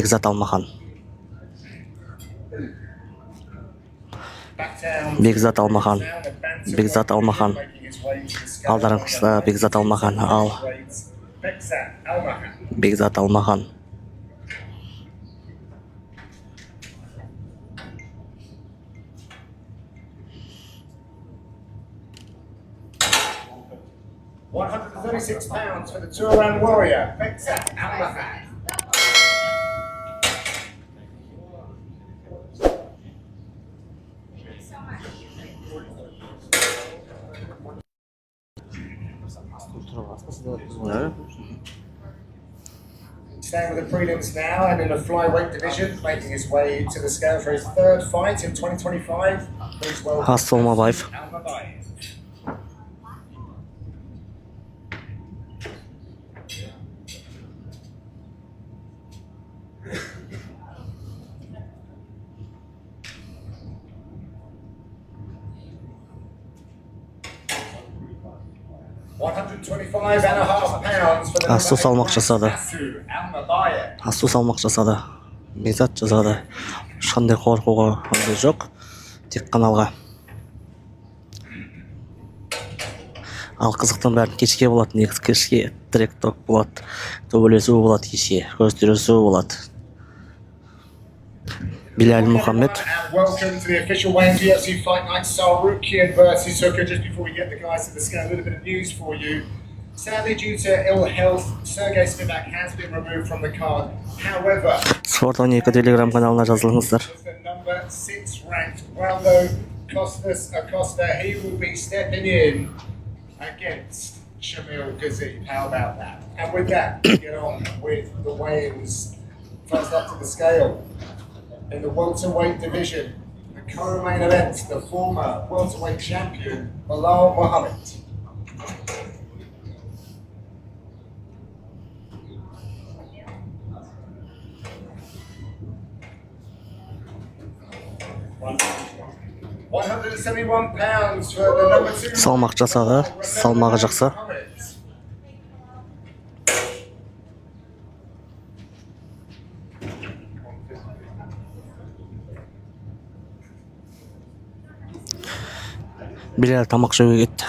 Бекзат Алмахан. Бекзат Алмахан. Бекзат Алмахан. Алдарыңызда Бекзат Алмахан. Ал. Бекзат Алмахан. £136 for the two-round warrior, Bekzat Алмахан. Staying with the prelims now, and in the flyweight division, making his way to the scale for his third fight in 2025. Асу Алмабаев. Асу салмақ жасады. Асу салмақ жасады. Бекзат жасады. Ешқандай қорқуға жоқ. Тек қана алға. Ал қызықтың бәрін кешке болады. Негізі кешке трек-ток болады. Төбелесу болады кешке. Көздересу болады. Bilal Muhammad. Welcome to the official weigh-in UFC Fight Night Salrukian versus Hooker. Just before we get the guys to the scale, a little bit of news for you. Sadly, due to ill health, Sergey Spivak has been removed from the card. However, Sport 12 Telegram kanalına жазылыңыздар. The number 6 ranked Waldo Costas Acosta, he will be stepping in against Shamil Gazib. How about that? And with that, we get on with the weigh-ins. First up to the scale. In the welterweight division, the co-main event, the former welterweight champion, Bilal Muhammad. £171 for the number 2. Салмақ жасады. Салмағы жақсы. Bilal тамақ жеуге кетті.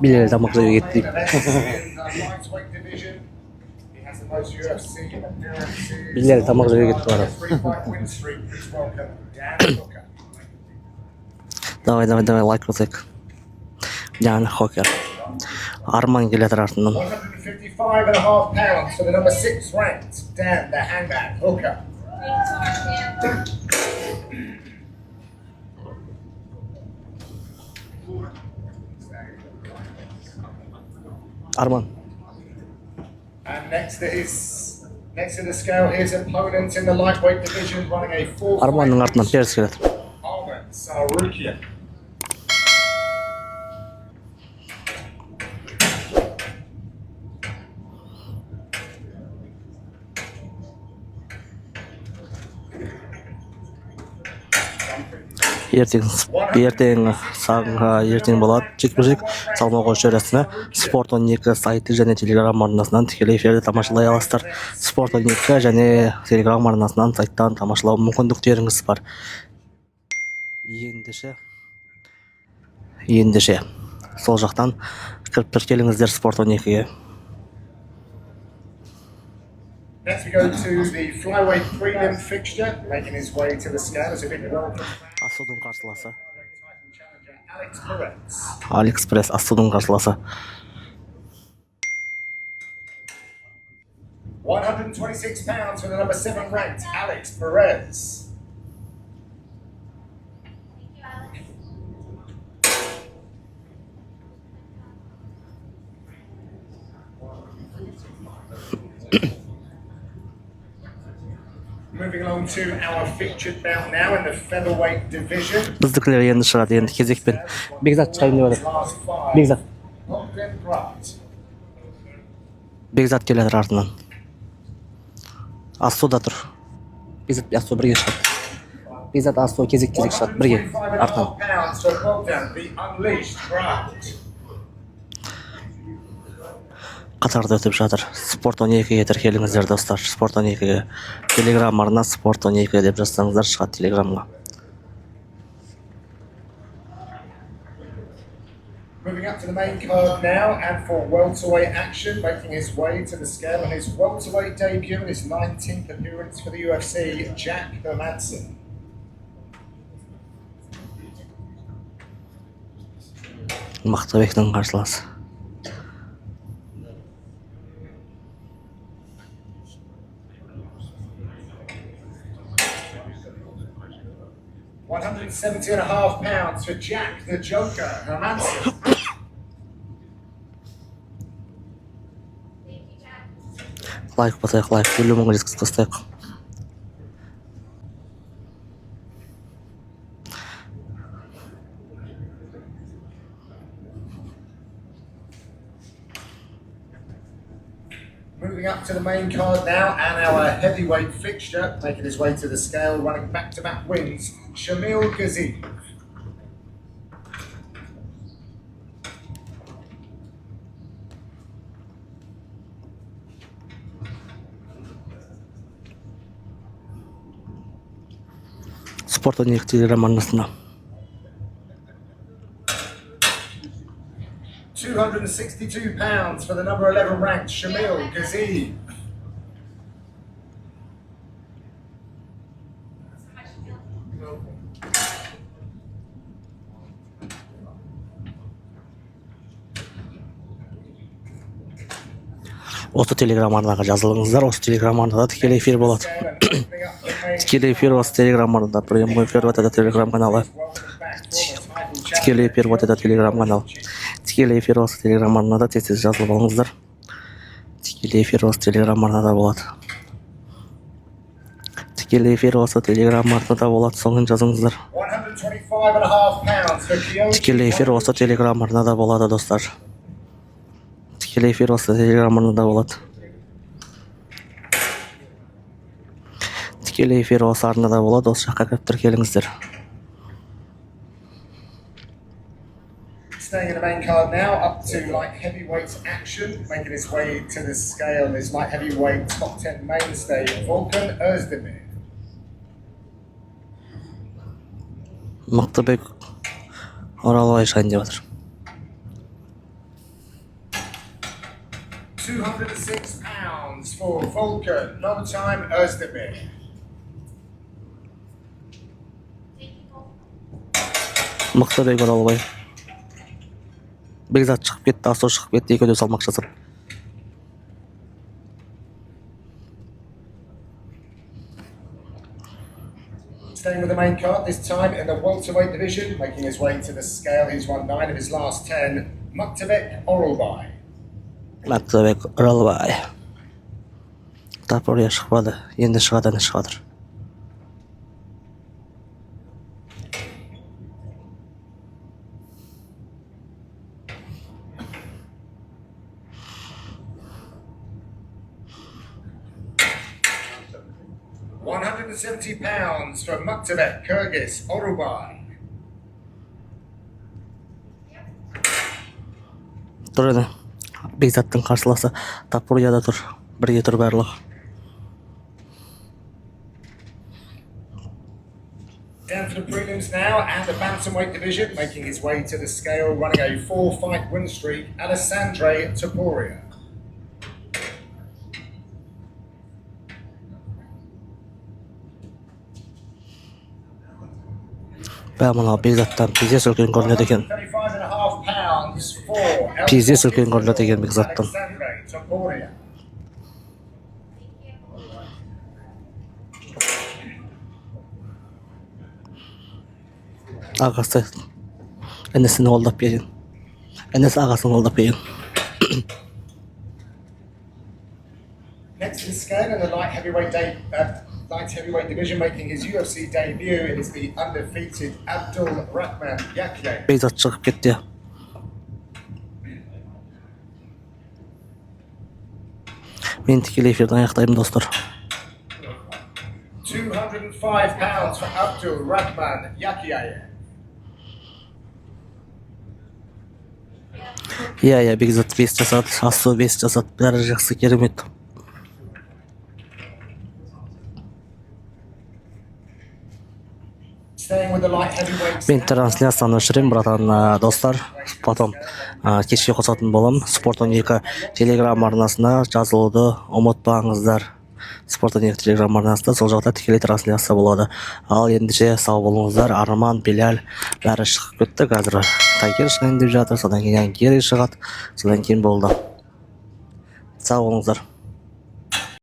Bilal тамақ жеуге кетті. Bilal тамақ жеуге кетті бара. Давай, лайк қосайық. Яғни хокер. Арман келетір артынан. £155.5 for the number 6 ranked, Dan the Hangman Hooker. Arman. And next to the scale, his opponent in the lightweight division, running a full. Armanның артынан теріс келеді. Ahmed Sarukian. Ертең болады. Жекпе-жек салмақ өлшеу рәсімі Спорт 12 сайты және Telegram арнасынан тікелей эфирде тамашалай аласыздар. Спорт 12 және Telegram арнасынан сайттан тамашалау мүмкіндіктеріңіз бар. Ендеше сол жақтан кіріп тіркеліңіздер Спорт 12-ге. Next we go to the Flyweight Prelim fixture, making his way to the scale as a big welcome. Асудың қарсыласы. Алекс Пресс Асудың қарсыласы. £126 for the number 7 ranked Alex Perez. Moving along to our featured bout now in the featherweight division. Біздікілер енді шығады, енді кезекпен. Бекзат шығайын деп отыр. Бекзат келеді артынан. Асу да тұр. Бекзат Асу бірге шығады. Бекзат Асу кезек шығады бірге артынан. қатарда өтіп жатыр. Спорт 12-ге тіркеліңіздер достар. Спорт 12-ге. Телеграм арна Спорт 12 деп жазсаңыздар шығады телеграмға. Moving up to the main card now, and for welterweight action, making his way to the scale on his welterweight debut and his 19th appearance for the UFC, Jack Hermansson. Мақтабектің қарсыласы. £170.5 for Jack the Joker Hermansson. Лайк басайық, лайк. 50 мыңға жеткізіп тастайық. Moving up to the main card now, and our heavyweight fixture, making his way to the scale, running back-to-back wins, Shamil Gaziev. Спорт 12 телеграм арнасына. £262 for the number 11 ranked Shamil Gaziev. Осы телеграм арнаға жазылыңыздар. Осы телеграм арнада тікелей эфир болады. Тікелей эфир осы телеграм арнада. Прямой эфир вот это телеграм каналы. Тікелей эфир вот это телеграм канал. Тікелей эфир осы телеграм арнада тез жазылып алыңыздар. Тікелей эфир осы телеграм арнада болады. Тікелей эфир осы телеграм арнада болады. Соңын жазыңыздар. Тікелей эфир осы телеграм арнада болады достар. Тікелей эфир осы телеграм арнада болады. Тікелей эфир осы арнада болады. Осы жаққа кіріп тіркеліңіздер. Staying in the main card now, up to light heavyweight action, making his way to the scale is light heavyweight top 10 mainstay Volkan Özdemir. Мақтабек Оралбай шайын деп жатыр. £206 for Volkan, no time Özdemir. Мақтабек Оралбай. Бекзат шығып кетті, Асу шығып кетті, екеуі де салмақ жасап. Staying with the main card, this time in the welterweight division, making his way to the scale, he's won 9 of his last 10, Muktabek Oralbay. Мақтабек Оралбай. Тапырия шықпады, енді шығады. £170 for Muktabek Kyrgyz Oralbay. Тұр еді. Бекзаттың қарсыласы Тапырияда тұр. Бірге тұр барлығы. Down to the prelims now, and the bantamweight division, making his way to the scale, running a 4-fight win streak, Alessandre Topuria. Бәміна Бекзаттан пиздес үлкен көрінеді екен. Пиздес үлкен көрінеді екен Бекзаттан. Ағасы інісін қолдап берген. Інісі ағасын қолдап берген. Next to the scale in the light heavyweight division, making his UFC debut, it is the undefeated Abdul Rahman Yakiyev. Бекзат шығып кетті. Мен тікелей эфирден аяқтаймын достар. £205 for Abdul Rahman Yakiyev. Иә, Бекзат 5 жасады, Асу 5 жасады, бәрі жақсы, керемет. Staying with the light heavyweights. Мен трансляцияны өшірем, братан, достар. Потом кешке қосатын болам. Спорт 12 телеграм арнасына жазылуды ұмытпаңыздар. Спорт 12 телеграм арнасында сол жақта тікелей трансляция болады. Ал ендіше сау болыңыздар. Арман, Белял бәрі шығып кетті. Қазір Тайгер шығайын деп жатыр. Содан кейін Гери шығады. Содан кейін болды. Сау болыңыздар.